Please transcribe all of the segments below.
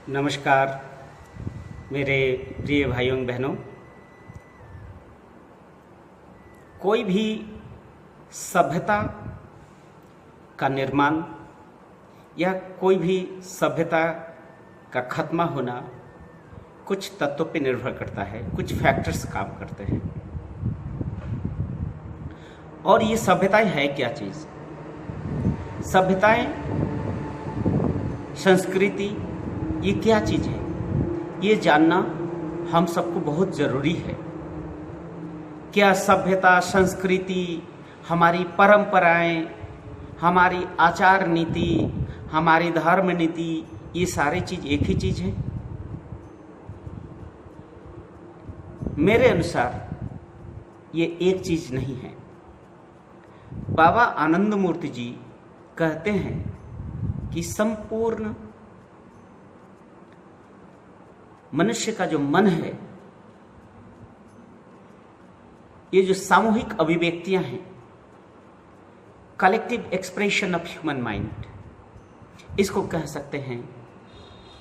नमस्कार मेरे प्रिय भाइयों बहनों। कोई भी सभ्यता का निर्माण या कोई भी सभ्यता का खत्म होना कुछ तत्वों पर निर्भर करता है, कुछ फैक्टर्स काम करते हैं। और ये सभ्यताएं है क्या चीज़? सभ्यताएं, संस्कृति, ये क्या चीज़ है, ये जानना हम सबको बहुत ज़रूरी है। क्या सभ्यता, संस्कृति, हमारी परंपराएं, हमारी आचार नीति, हमारी धर्म नीति, ये सारी चीज़ एक ही चीज़ है? मेरे अनुसार ये एक चीज़ नहीं है। बाबा आनंद मूर्ति जी कहते हैं कि संपूर्ण मनुष्य का जो मन है, ये जो सामूहिक अभिव्यक्तियां हैं, collective expression of human mind, इसको कह सकते हैं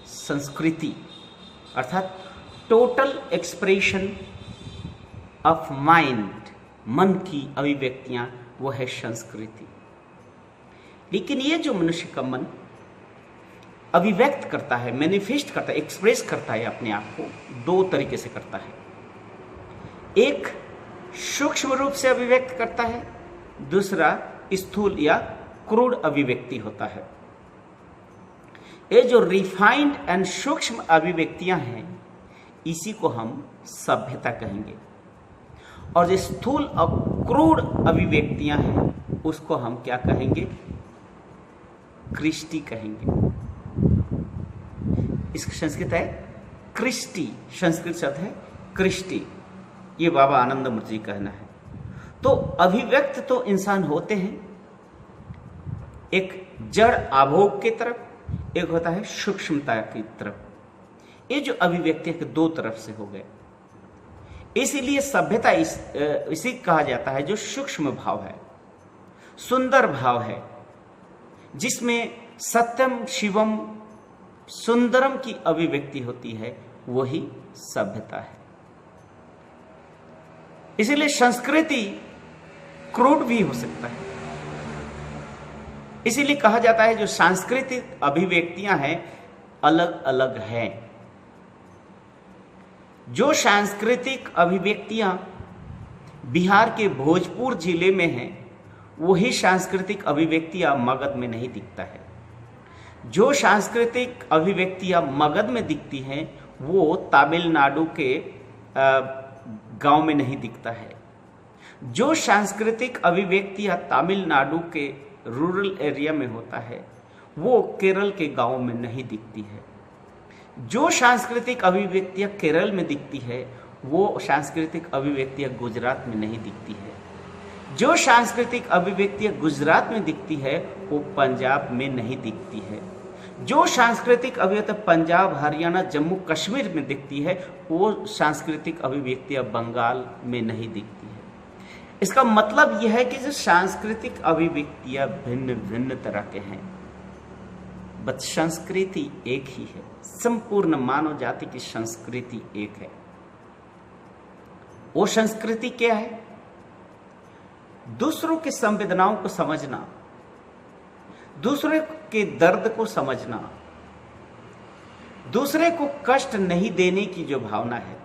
संस्कृति, अर्थात टोटल एक्सप्रेशन ऑफ माइंड, मन की अभिव्यक्तियां, वो है संस्कृति। लेकिन ये जो मनुष्य का मन अभिव्यक्त करता है, मैनिफेस्ट करता है, एक्सप्रेस करता है अपने आप को, दो तरीके से करता है। एक सूक्ष्म रूप से अभिव्यक्त करता है, दूसरा स्थूल या क्रूड अभिव्यक्ति होता है। ये जो रिफाइंड एंड सूक्ष्म अभिव्यक्तियां हैं, इसी को हम सभ्यता कहेंगे। और जो स्थूल और क्रूड अभिव्यक्तियां हैं, उसको हम क्या कहेंगे? कृष्टि कहेंगे। इसका संस्कृत है कृष्टि, संस्कृत शब्द है कृष्टि। ये बाबा आनंद मूर्ति जी कहना है। तो अभिव्यक्त तो इंसान होते हैं, एक जड़ आभोग की तरफ, एक होता है सूक्ष्मता की तरफ। ये जो अभिव्यक्ति के दो तरफ से हो गए, इसीलिए सभ्यता इसी कहा जाता है जो सूक्ष्म भाव है, सुंदर भाव है, जिसमें सत्यम शिवम सुंदरम की अभिव्यक्ति होती है, वही सभ्यता है। इसीलिए संस्कृति क्रूड भी हो सकता है। इसीलिए कहा जाता है जो सांस्कृतिक अभिव्यक्तियां हैं, अलग अलग हैं। जो सांस्कृतिक अभिव्यक्तियां बिहार के भोजपुर जिले में हैं, वही सांस्कृतिक अभिव्यक्तियां मगध में नहीं दिखता है। जो सांस्कृतिक अभिव्यक्तियां मगध में दिखती हैं, वो तमिलनाडु के गांव में नहीं दिखता है। जो सांस्कृतिक अभिव्यक्तियां तमिलनाडु के रूरल एरिया में होता है, वो केरल के गांव में नहीं दिखती है। जो सांस्कृतिक अभिव्यक्तियां केरल में दिखती है, वो सांस्कृतिक अभिव्यक्तियां गुजरात में नहीं दिखती है। जो सांस्कृतिक अभिव्यक्तियां गुजरात में दिखती है, वो पंजाब में नहीं दिखती है। जो सांस्कृतिक अभिव्यक्तियां पंजाब, हरियाणा, जम्मू कश्मीर में दिखती है, वो सांस्कृतिक अभिव्यक्तियां बंगाल में नहीं दिखती है। इसका मतलब यह है कि जो सांस्कृतिक अभिव्यक्तियां भिन्न भिन्न तरह के हैं, बट संस्कृति एक ही है। संपूर्ण मानव जाति की संस्कृति एक है। वो संस्कृति क्या है? दूसरों की संवेदनाओं को समझना, दूसरे के दर्द को समझना, दूसरे को कष्ट नहीं देने की जो भावना है,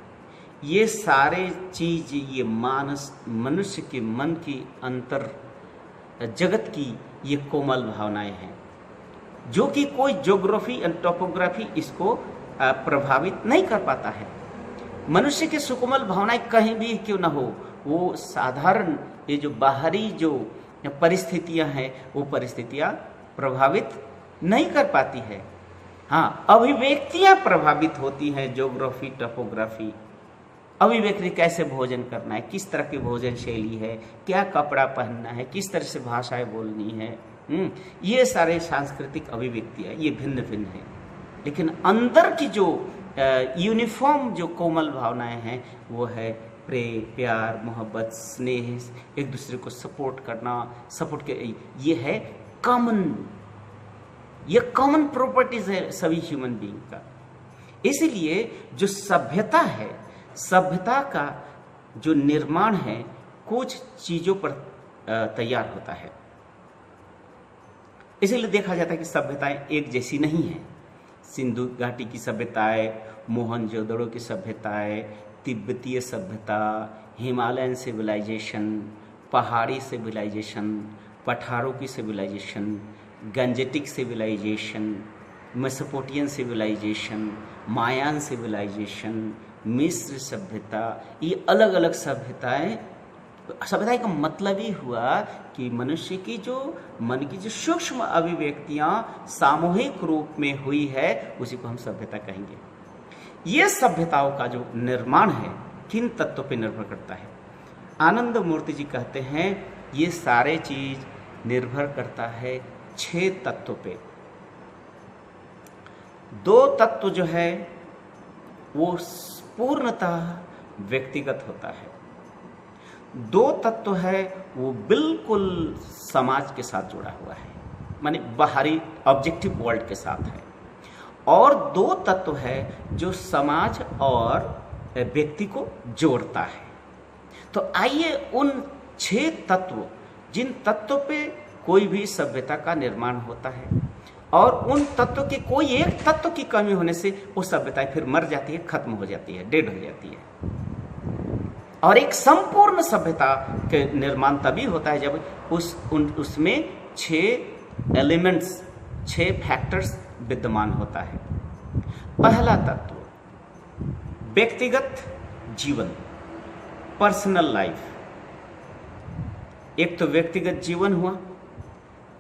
ये सारे चीज, ये मनुष्य के मन की अंतर जगत की ये कोमल भावनाएं हैं, जो कि कोई ज्योग्राफी एंड टोपोग्राफी इसको प्रभावित नहीं कर पाता है। मनुष्य की सुकोमल भावनाएं कहीं भी क्यों ना हो, वो साधारण ये जो बाहरी जो परिस्थितियां हैं, वो परिस्थितियां प्रभावित नहीं कर पाती है। हाँ, अभिव्यक्तियां प्रभावित होती हैं, ज्योग्राफी, टोपोग्राफी। अभिव्यक्ति कैसे भोजन करना है, किस तरह की भोजन शैली है, क्या कपड़ा पहनना है, किस तरह से भाषाएं बोलनी है, ये सारे सांस्कृतिक अभिव्यक्तियां, ये भिन्न भिन्न है। लेकिन अंदर की जो यूनिफॉर्म जो कोमल भावनाएं हैं, वो है प्रेम, प्यार, मोहब्बत, स्नेह, एक दूसरे को सपोर्ट करना, सपोर्ट के, ये है कॉमन, ये कॉमन प्रॉपर्टीज है सभी ह्यूमन बीइंग का। इसलिए जो सभ्यता है, सभ्यता का जो निर्माण है कुछ चीजों पर तैयार होता है। इसीलिए देखा जाता है कि सभ्यताएं एक जैसी नहीं है। सिंधु घाटी की सभ्यताएं, मोहनजोदड़ो की सभ्यताएं, तिब्बतीय सभ्यता, हिमालयन सिविलाइजेशन, पहाड़ी सिविलाइजेशन, पठारों की civilisation, Gangetic civilisation, Mesopotamian civilisation, Mayan civilisation, मिस्र सभ्यता, ये अलग अलग सभ्यताएं का मतलब ही हुआ कि मनुष्य की जो मन की जो सूक्ष्म अभिव्यक्तियां सामूहिक रूप में हुई है उसी को हम सभ्यता कहेंगे। ये सभ्यताओं का जो निर्माण है किन तत्वों पर निर्भर करता है? आनंद मूर्ति जी कहते हैं ये सारे चीज निर्भर करता है 6 तत्वों पे। 2 तत्व जो है वो पूर्णतः व्यक्तिगत होता है, 2 तत्व है वो बिल्कुल समाज के साथ जुड़ा हुआ है, माने बाहरी ऑब्जेक्टिव वर्ल्ड के साथ है, और 2 तत्व है जो समाज और व्यक्ति को जोड़ता है। तो आइए उन 6 तत्व, जिन तत्वों पे कोई भी सभ्यता का निर्माण होता है और उन तत्वों के कोई एक तत्व की कमी होने से वो सभ्यता फिर मर जाती है, खत्म हो जाती है, डेड हो जाती है। और एक संपूर्ण सभ्यता के निर्माण तभी होता है जब उसमें 6 एलिमेंट्स, 6 फैक्टर्स विद्यमान होता है। पहला तत्व व्यक्तिगत जीवन, पर्सनल लाइफ। एक तो व्यक्तिगत जीवन हुआ।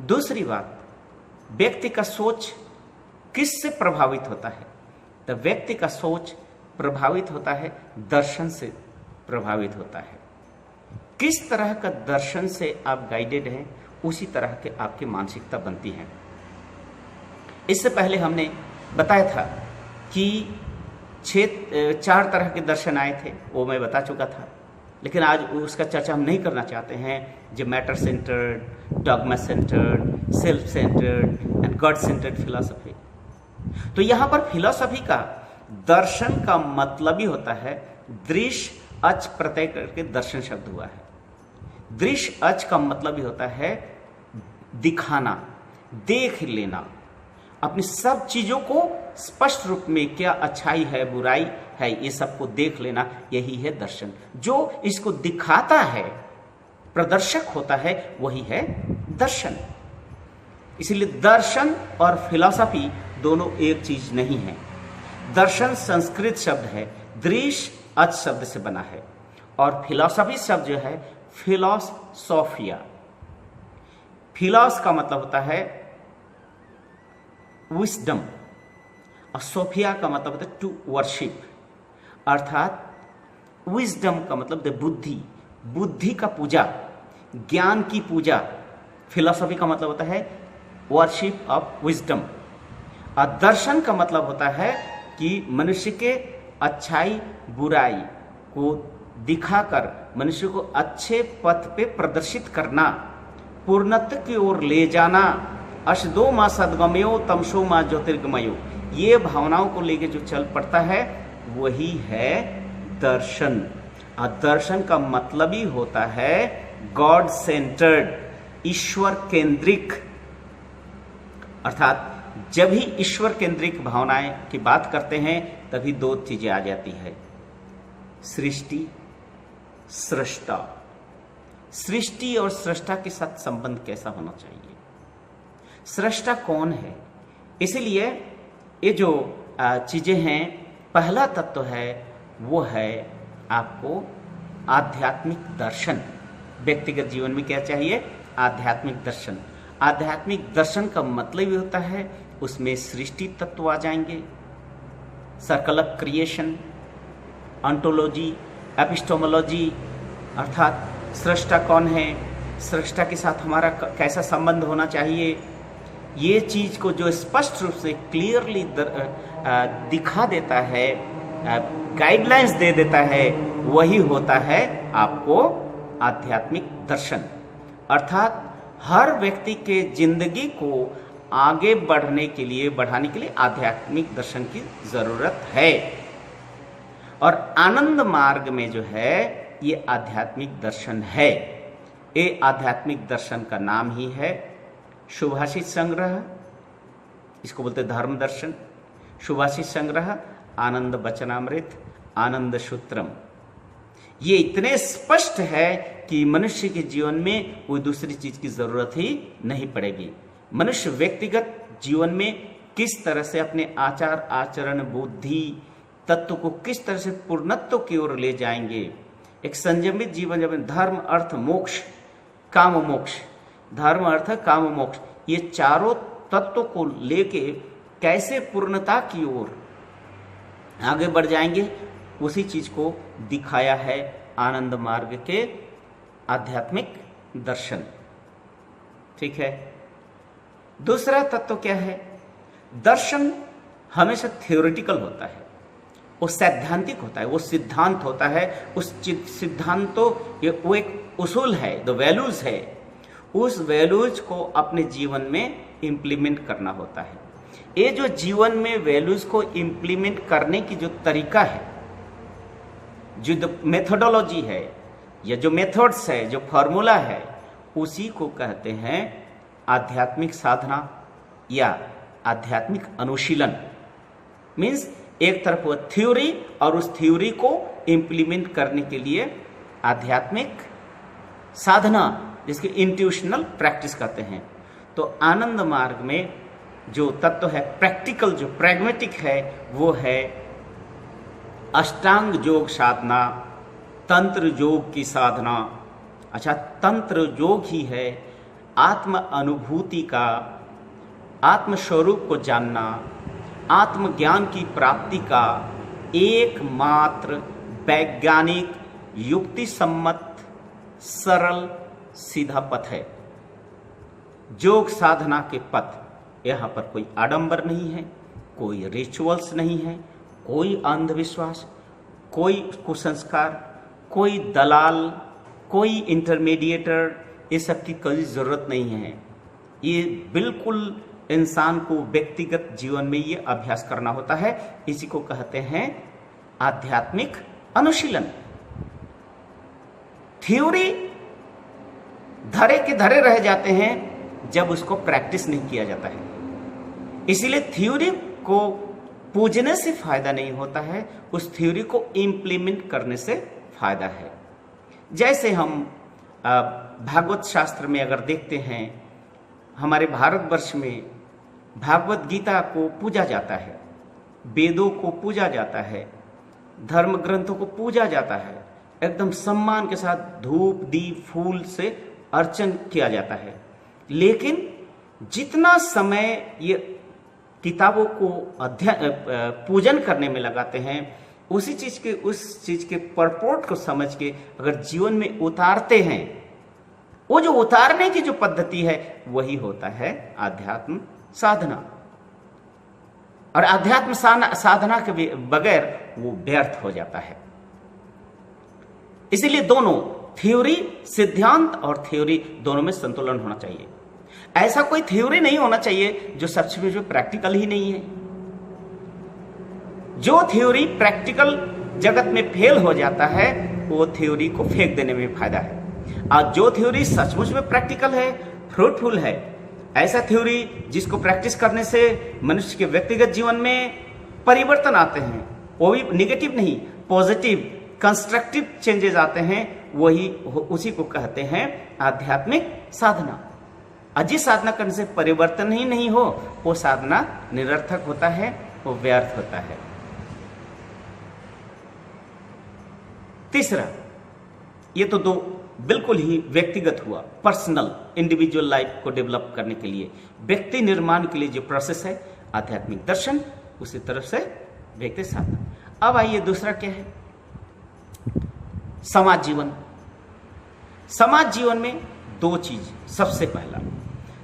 दूसरी बात, व्यक्ति का सोच किससे प्रभावित होता है? तो व्यक्ति का सोच प्रभावित होता है दर्शन से प्रभावित होता है। किस तरह का दर्शन से आप गाइडेड हैं उसी तरह के आपकी मानसिकता बनती है। इससे पहले हमने बताया था कि 4 तरह के दर्शन आए थे, वो मैं बता चुका था, लेकिन आज उसका चर्चा हम नहीं करना चाहते हैं। जो matter centred, dogma centred, self centred and God centred philosophy. तो यहां पर फिलॉसफी का, दर्शन का मतलब ही होता है दृश्य अच प्रत्यय करके दर्शन शब्द हुआ है। दृश्य अच का मतलब ही होता है दिखाना, देख लेना, अपनी सब चीजों को स्पष्ट रूप में, क्या अच्छाई है बुराई है ये सबको देख लेना, यही है दर्शन। जो इसको दिखाता है, प्रदर्शक होता है, वही है दर्शन। इसलिए दर्शन और फिलॉसफी दोनों एक चीज नहीं है। दर्शन संस्कृत शब्द है, दृश्य अच शब्द से बना है, और फिलॉसफी शब्द जो है फिलोसोफिया। फिलॉस का मतलब होता है विस्डम और सोफिया का मतलब होता है टू वर्शिप, अर्थात विस्डम का मतलब बुद्धि, बुद्धि का पूजा, ज्ञान की पूजा। फिलॉसफी का मतलब होता है वर्शिप ऑफ विस्डम। और दर्शन का मतलब होता है कि मनुष्य के अच्छाई बुराई को दिखाकर मनुष्य को अच्छे पथ पे प्रदर्शित करना, पूर्णत्व की ओर ले जाना। अशदो माँ सदगमयो तमसो माँ ज्योतिर्गमयो, ये भावनाओं को लेके जो चल पड़ता है वही है दर्शन। और दर्शन का मतलब ही होता है गॉड सेंटर्ड, ईश्वर केंद्रिक। अर्थात जब ही ईश्वर केंद्रिक भावनाएं की बात करते हैं तभी 2 चीजें आ जाती है, सृष्टि, सृष्टा। सृष्टि और सृष्टा के साथ संबंध कैसा होना चाहिए? सृष्टा कौन है? इसलिए ये जो चीजें हैं, पहला तत्व है वो है आपको आध्यात्मिक दर्शन। व्यक्तिगत जीवन में क्या चाहिए? आध्यात्मिक दर्शन। आध्यात्मिक दर्शन का मतलब ही होता है उसमें सृष्टि तत्व आ जाएंगे, circle of creation, ontology, epistemology, अर्थात सृष्टा कौन है, सृष्टा के साथ हमारा कैसा संबंध होना चाहिए, ये चीज को जो स्पष्ट रूप से क्लियरली दिखा देता है, गाइडलाइंस दे देता है, वही होता है आपको आध्यात्मिक दर्शन। अर्थात हर व्यक्ति के जिंदगी को आगे बढ़ाने के लिए आध्यात्मिक दर्शन की जरूरत है। और आनंद मार्ग में जो है ये आध्यात्मिक दर्शन है। ये आध्यात्मिक दर्शन का नाम ही है सुभाषित संग्रह, इसको बोलते धर्म दर्शन, सुभाषित संग्रह, आनंद वचनामृत, आनंद सूत्रम। ये इतने स्पष्ट है कि मनुष्य के जीवन में कोई दूसरी चीज की जरूरत ही नहीं पड़ेगी। मनुष्य व्यक्तिगत जीवन में किस तरह से अपने आचार आचरण बुद्धि तत्व को किस तरह से पूर्णत्व की ओर ले जाएंगे, एक संयमित जीवन जब धर्म अर्थ मोक्ष काम मोक्ष, धर्म अर्थ काम मोक्ष, ये चारों तत्वों को लेके कैसे पूर्णता की ओर आगे बढ़ जाएंगे, उसी चीज को दिखाया है आनंद मार्ग के आध्यात्मिक दर्शन। ठीक है। दूसरा तत्व क्या है? दर्शन हमेशा थ्योरेटिकल होता है, वो सैद्धांतिक होता है, वो सिद्धांत होता है। उस सिद्धांतों वो एक उसूल है, द वैल्यूज है, उस वैल्यूज को अपने जीवन में इंप्लीमेंट करना होता है। ये जो जीवन में वैल्यूज को इंप्लीमेंट करने की जो तरीका है, जो मेथोडोलॉजी है या जो मेथड्स है, जो फॉर्मूला है, उसी को कहते हैं आध्यात्मिक साधना या आध्यात्मिक अनुशीलन। मीन्स एक तरफ वो थ्योरी और उस थ्योरी को इंप्लीमेंट करने के लिए आध्यात्मिक साधना, जिसके इंट्यूशनल प्रैक्टिस कहते हैं। तो आनंद मार्ग में जो तत्व है प्रैक्टिकल, जो प्रैग्मेटिक है, वो है अष्टांग योग साधना, तंत्र योग की साधना। अच्छा, तंत्र योग ही है आत्म अनुभूति का, आत्म स्वरूप को जानना, आत्मज्ञान की प्राप्ति का एकमात्र वैज्ञानिक युक्ति सम्मत सरल सीधा पथ है। योग साधना के पथ, यहाँ पर कोई आडंबर नहीं है, कोई रिचुअल्स नहीं है, कोई अंधविश्वास, कोई कुसंस्कार, कोई दलाल, कोई इंटरमीडिएटर, ये सब की कोई जरूरत नहीं है। ये बिल्कुल इंसान को व्यक्तिगत जीवन में ये अभ्यास करना होता है। इसी को कहते हैं आध्यात्मिक अनुशीलन। थ्योरी धरे के धरे रह जाते हैं जब उसको प्रैक्टिस नहीं किया जाता है। इसीलिए थ्योरी को पूजने से फायदा नहीं होता है, उस थ्योरी को इंप्लीमेंट करने से फायदा है। जैसे हम भागवत शास्त्र में अगर देखते हैं, हमारे भारतवर्ष में भागवत गीता को पूजा जाता है, वेदों को पूजा जाता है, धर्म ग्रंथों को पूजा जाता है, एकदम सम्मान के साथ धूप दीप फूल से अर्चन किया जाता है। लेकिन जितना समय ये किताबों को पूजन करने में लगाते हैं, उस चीज के परपोर्ट को समझ के अगर जीवन में उतारते हैं, वो जो उतारने की जो पद्धति है वही होता है आध्यात्म साधना। और आध्यात्म साधना के बगैर वो व्यर्थ हो जाता है। इसीलिए दोनों थ्योरी, सिद्धांत और थ्योरी दोनों में संतुलन होना चाहिए। ऐसा कोई थ्योरी नहीं होना चाहिए जो सच में जो प्रैक्टिकल ही नहीं है। जो थ्योरी प्रैक्टिकल जगत में फेल हो जाता है, वो थ्योरी को फेंक देने में फायदा है। और जो थ्योरी सचमुच में प्रैक्टिकल है, फ्रूटफुल है, ऐसा थ्योरी जिसको प्रैक्टिस करने से मनुष्य के व्यक्तिगत जीवन में परिवर्तन आते हैं, वो भी निगेटिव नहीं, पॉजिटिव कंस्ट्रक्टिव चेंजेस आते हैं, उसी को कहते हैं आध्यात्मिक साधना। और जिस साधना करने से परिवर्तन ही नहीं हो, वो साधना निरर्थक होता है, वो व्यर्थ होता है। तीसरा, ये तो दो बिल्कुल ही व्यक्तिगत हुआ, पर्सनल इंडिविजुअल लाइफ को डेवलप करने के लिए, व्यक्ति निर्माण के लिए जो प्रोसेस है आध्यात्मिक दर्शन, उसी तरफ से व्यक्ति साधना। अब आइए दूसरा क्या है, समाज जीवन। समाज जीवन में दो चीज। सबसे पहला,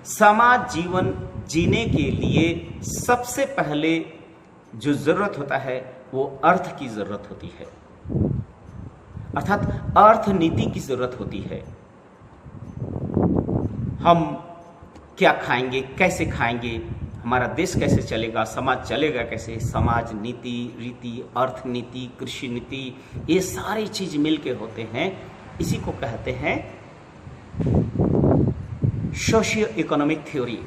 समाज जीवन जीने के लिए सबसे पहले जो जरूरत होता है वो अर्थ की जरूरत होती है, अर्थात अर्थ नीति की जरूरत होती है। हम क्या खाएंगे, कैसे खाएंगे, हमारा देश कैसे चलेगा, समाज चलेगा कैसे, समाज नीति, रीति, अर्थनीति, कृषि नीति, ये सारी चीज मिलके होते हैं। इसी को कहते हैं सोशियो इकोनॉमिक थ्योरी।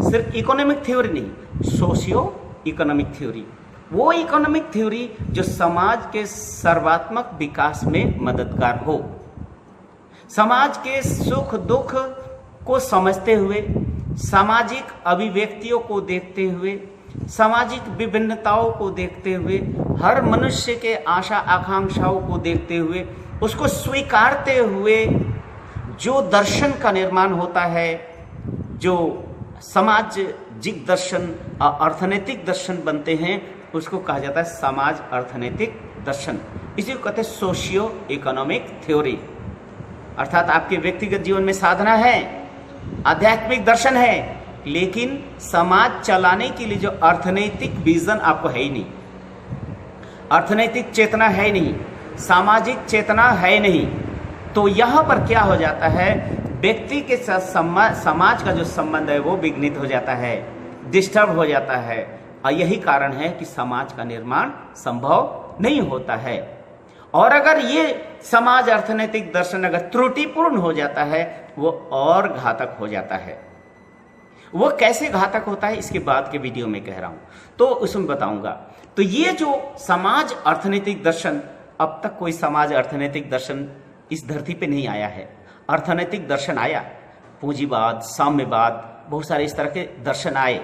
सिर्फ इकोनॉमिक थ्योरी नहीं, सोशियो इकोनॉमिक थ्योरी, वो इकोनॉमिक थ्योरी जो समाज के सर्वात्मक विकास में मददगार हो, समाज के सुख दुख को समझते हुए, सामाजिक अभिव्यक्तियों को देखते हुए, सामाजिक विभिन्नताओं को देखते हुए, हर मनुष्य के आशा आकांक्षाओं को देखते हुए, उसको स्वीकारते हुए जो दर्शन का निर्माण होता है, जो सामाजिक दर्शन और अर्थनैतिक दर्शन बनते हैं, उसको कहा जाता है समाज अर्थनैतिक दर्शन। इसी को कहते हैं सोशियो इकोनॉमिक थ्योरी। अर्थात आपके व्यक्तिगत जीवन में साधना है, आध्यात्मिक दर्शन है, लेकिन समाज चलाने के लिए जो अर्थनैतिक विजन आपको है ही नहीं, अर्थनैतिक चेतना है ही नहीं, सामाजिक चेतना है नहीं, तो यहाँ पर क्या हो जाता है, व्यक्ति के साथ समाज का जो संबंध है वो विघ्नित हो जाता है, डिस्टर्ब हो जाता है। और यही कारण है कि समाज का निर्माण संभव नहीं होता है। और अगर ये समाज अर्थनैतिक दर्शन अगर त्रुटिपूर्ण हो जाता है, वो और घातक हो जाता है। वो कैसे घातक होता है इसके बाद के वीडियो में कह रहा हूं, तो उसमें बताऊंगा। तो ये जो समाज अर्थनैतिक दर्शन, अब तक कोई समाज अर्थनैतिक दर्शन इस धरती पे नहीं आया है। अर्थनैतिक दर्शन आया, पूंजीवाद, साम्यवाद, बहुत सारे इस तरह के दर्शन आए,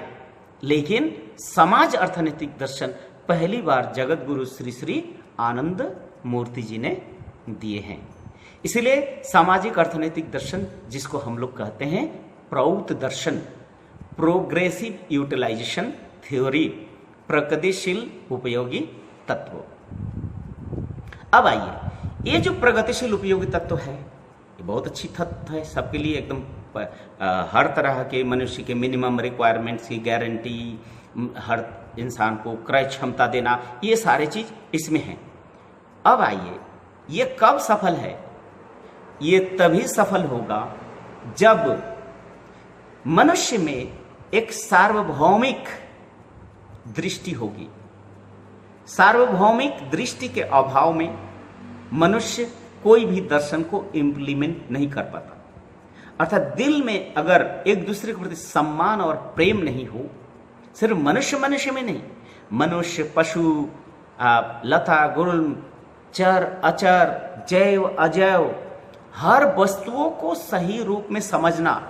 लेकिन समाज अर्थनैतिक दर्शन पहली बार जगत गुरु श्री श्री आनंद मूर्ति जी ने दिए हैं। इसलिए सामाजिक अर्थनैतिक दर्शन, जिसको हम लोग कहते हैं प्रौत दर्शन, प्रोग्रेसिव यूटिलाइजेशन थ्योरी, प्रगतिशील उपयोगी तत्व। अब आइए, ये जो प्रगतिशील उपयोगी तत्व है, ये बहुत अच्छी तत्व है, सबके लिए एकदम हर तरह के मनुष्य के मिनिमम रिक्वायरमेंट्स की गारंटी, हर इंसान को क्रय क्षमता देना, ये सारे चीज इसमें है। अब आइए, ये कब सफल है? ये तभी सफल होगा जब मनुष्य में एक सार्वभौमिक दृष्टि होगी। सार्वभौमिक दृष्टि के अभाव में मनुष्य कोई भी दर्शन को इम्प्लीमेंट नहीं कर पाता। अर्थात दिल में अगर एक दूसरे के प्रति सम्मान और प्रेम नहीं हो, सिर्फ मनुष्य मनुष्य में नहीं, मनुष्य, पशु, लता गुल्म, चर अचर, जैव अजैव, हर वस्तुओं को सही रूप में समझना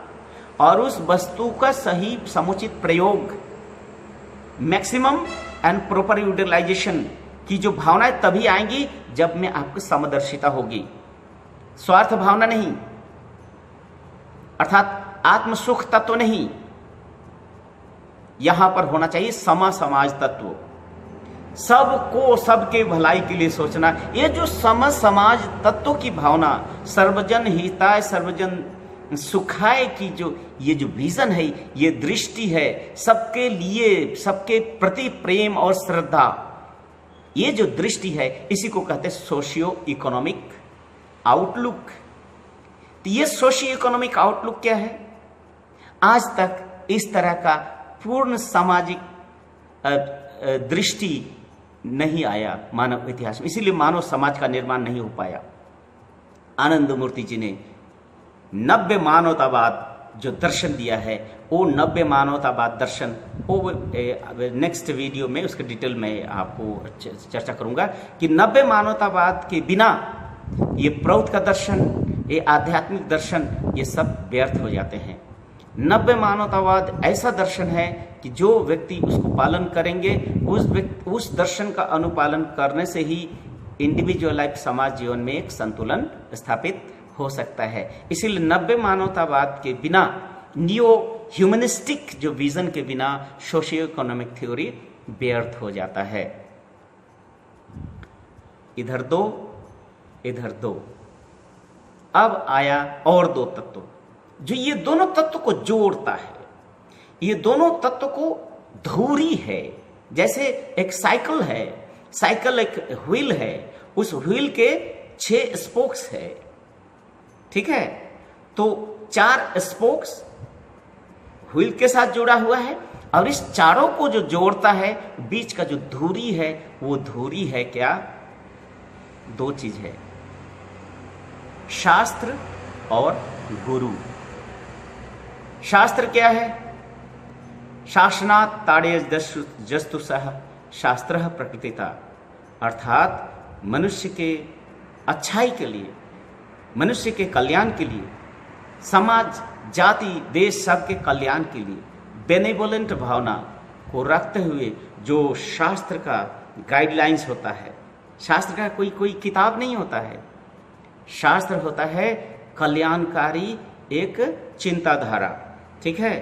और उस वस्तु का सही समुचित प्रयोग, मैक्सिमम एंड प्रॉपर यूटिलाइजेशन की जो भावनाएं तभी आएंगी जब में आपकी समदर्शिता होगी, स्वार्थ भावना नहीं, अर्थात आत्म सुख तत्व नहीं, यहां पर होना चाहिए सम समाज तत्व, सबको सबके भलाई के लिए सोचना। ये जो सम समाज तत्व की भावना, सर्वजन हिताय सर्वजन सुखाय की जो ये जो विजन है, ये दृष्टि है, सबके लिए सबके प्रति प्रेम और श्रद्धा, ये जो दृष्टि है, इसी को कहते हैं सोशियो इकोनॉमिक आउटलुक। तो ये सोशियो इकोनॉमिक आउटलुक क्या है? आज तक इस तरह का पूर्ण सामाजिक दृष्टि नहीं आया मानव इतिहास में, इसीलिए मानव समाज का निर्माण नहीं हो पाया। आनंद मूर्ति जी ने नव्य मानवतावाद जो दर्शन दिया है, वो नव्य मानवतावाद दर्शन, वो नेक्स्ट वीडियो में उसके डिटेल में आपको चर्चा करूंगा कि नव्य मानवतावाद के बिना ये प्रौत का दर्शन, ये आध्यात्मिक दर्शन, ये सब व्यर्थ हो जाते हैं। नव्य मानवतावाद ऐसा दर्शन है कि जो व्यक्ति उसको पालन करेंगे, उस दर्शन का अनुपालन करने से ही इंडिविजुअल लाइफ, समाज जीवन में एक संतुलन स्थापित हो सकता है। इसीलिए नव्य मानवतावाद के बिना, नियो ह्यूमनिस्टिक जो विजन के बिना सोशियो इकोनॉमिक थ्योरी व्यर्थ हो जाता है। इधर दो, इधर दो। अब आया और दो तत्व, जो ये दोनों तत्व को जोड़ता है। ये दोनों तत्व को धुरी है, जैसे एक साइकिल है, साइकिल एक व्हील है, उस व्हील के 6 स्पोक्स है, ठीक है? तो 4 स्पोक्स व्हील के साथ जुड़ा हुआ है, और इस चारों को जो जोड़ता है, बीच का जो धुरी है, वो धुरी है क्या? दो चीज है, शास्त्र और गुरु। शास्त्र क्या है? शासनात् ताड़ेय जस्तु सह शास्त्रः प्रकृतिता, अर्थात मनुष्य के अच्छाई के लिए, मनुष्य के कल्याण के लिए, समाज, जाति, देश, सबके कल्याण के लिए बेनेवोलेंट भावना को रखते हुए जो शास्त्र का गाइडलाइंस होता है, शास्त्र का कोई किताब नहीं होता है, शास्त्र होता है कल्याणकारी एक चिंताधारा, ठीक है।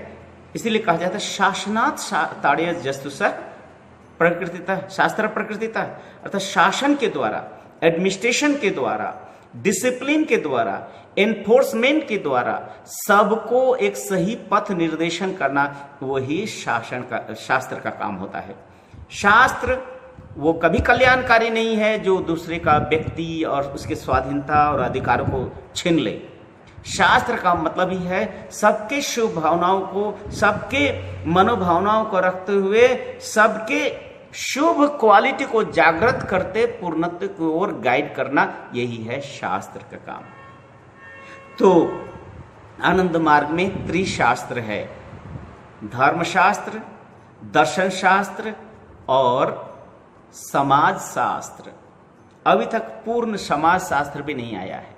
इसीलिए कहा जाता है शासनात् ताड़ेय जस्तु सह प्रकृतिता, शास्त्र प्रकृतिता, अर्थात शासन के द्वारा, एडमिनिस्ट्रेशन के द्वारा, डिसिप्लिन के द्वारा, एनफोर्समेंट के द्वारा सबको एक सही पथ निर्देशन करना, वही शास्त्र का काम होता है। शास्त्र वो कभी कल्याणकारी नहीं है जो दूसरे का व्यक्ति और उसके स्वाधीनता और अधिकारों को छीन ले। शास्त्र का मतलब ही है सबके शुभ भावनाओं को, सबके मनोभावनाओं को रखते हुए सबके शुभ क्वालिटी को जागृत करते पूर्णत्व की ओर गाइड करना, यही है शास्त्र का काम। तो आनंद मार्ग में त्रिशास्त्र है, धर्मशास्त्र, दर्शन शास्त्र और समाज शास्त्र। अभी तक पूर्ण समाज शास्त्र भी नहीं आया है।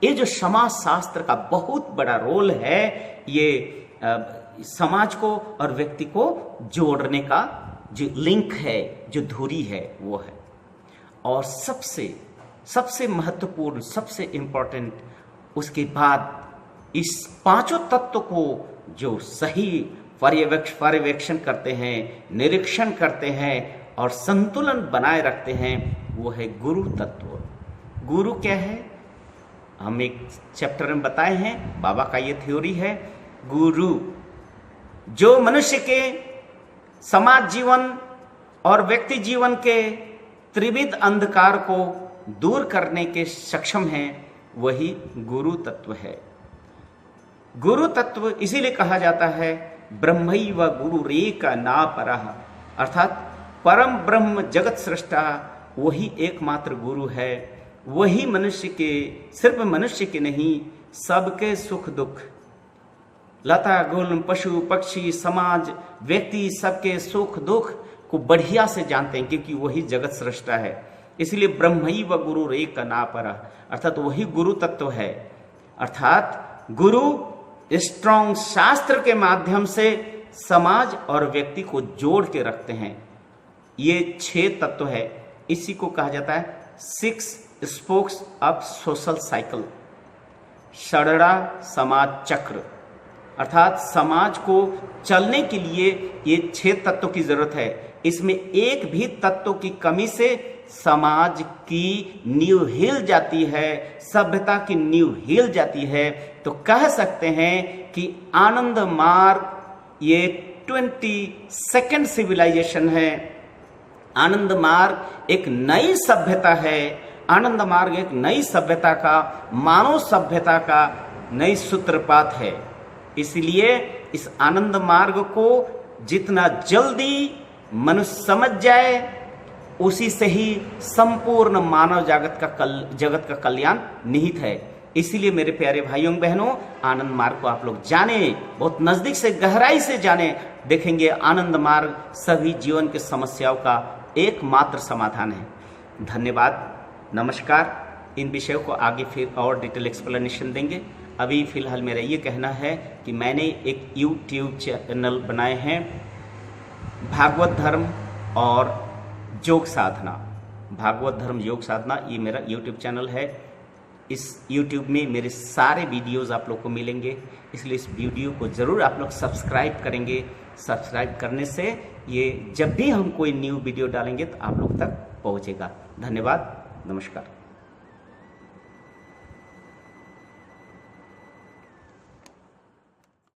ये जो समाज शास्त्र का बहुत बड़ा रोल है, ये समाज को और व्यक्ति को जोड़ने का जो लिंक है, जो धुरी है, वो है। और सबसे महत्वपूर्ण, सबसे इंपॉर्टेंट, उसके बाद इस पांचों तत्व को जो सही पर्यवेक्षण करते हैं, निरीक्षण करते हैं और संतुलन बनाए रखते हैं, वो है गुरु तत्व। गुरु क्या है? हम एक चैप्टर में बताए हैं, बाबा का ये थ्योरी है। गुरु जो मनुष्य के समाज जीवन और व्यक्ति जीवन के त्रिविध अंधकार को दूर करने के सक्षम हैं, वही गुरु तत्व है। गुरु तत्व इसीलिए कहा जाता है ब्रह्मैव गुरुरेक नापरः, अर्थात परम ब्रह्म जगत सृष्टा वही एकमात्र गुरु है। वही मनुष्य के, सिर्फ मनुष्य के नहीं, सबके सुख दुख, लता गुल, पशु पक्षी, समाज, व्यक्ति, सबके सुख दुख को बढ़िया से जानते हैं, क्योंकि वही जगत सृष्टा है। इसलिए ब्रह्मैव गुरुरेक नापरः, अर्थात वही गुरु तत्व है। अर्थात गुरु स्ट्रॉन्ग शास्त्र के माध्यम से समाज और व्यक्ति को जोड़ के रखते हैं। ये 6 तत्व है, इसी को कहा जाता है 6 स्पोक्स ऑफ सोशल साइकिल, षडड़ा समाज चक्र। अर्थात समाज को चलने के लिए ये 6 तत्वों की जरूरत है। इसमें एक भी तत्व की कमी से समाज की नींव हिल जाती है, सभ्यता की नींव हिल जाती है। तो कह सकते हैं कि आनंद मार्ग ये 22nd सिविलाइजेशन है। आनंद मार्ग एक नई सभ्यता है। आनंद मार्ग एक नई सभ्यता का, मानव सभ्यता का नई सूत्रपात है। इसलिए इस आनंद मार्ग को जितना जल्दी मनुष्य समझ जाए, उसी से ही संपूर्ण मानव जगत का कल्याण निहित है। इसीलिए मेरे प्यारे भाइयों बहनों, आनंद मार्ग को आप लोग जाने, बहुत नजदीक से, गहराई से जाने। देखेंगे आनंद मार्ग सभी जीवन की समस्याओं का एकमात्र समाधान है। धन्यवाद, नमस्कार। इन विषयों को आगे फिर और डिटेल एक्सप्लेनेशन देंगे। अभी फिलहाल मेरा ये कहना है कि मैंने एक YouTube चैनल बनाए हैं, भागवत धर्म और योग साधना। भागवत धर्म योग साधना, ये मेरा YouTube चैनल है। इस YouTube में मेरे सारे वीडियोस आप लोग को मिलेंगे, इसलिए इस वीडियो को ज़रूर आप लोग सब्सक्राइब करेंगे। सब्सक्राइब करने से ये जब भी हम कोई न्यू वीडियो डालेंगे तो आप लोग तक पहुंचेगा। धन्यवाद, नमस्कार।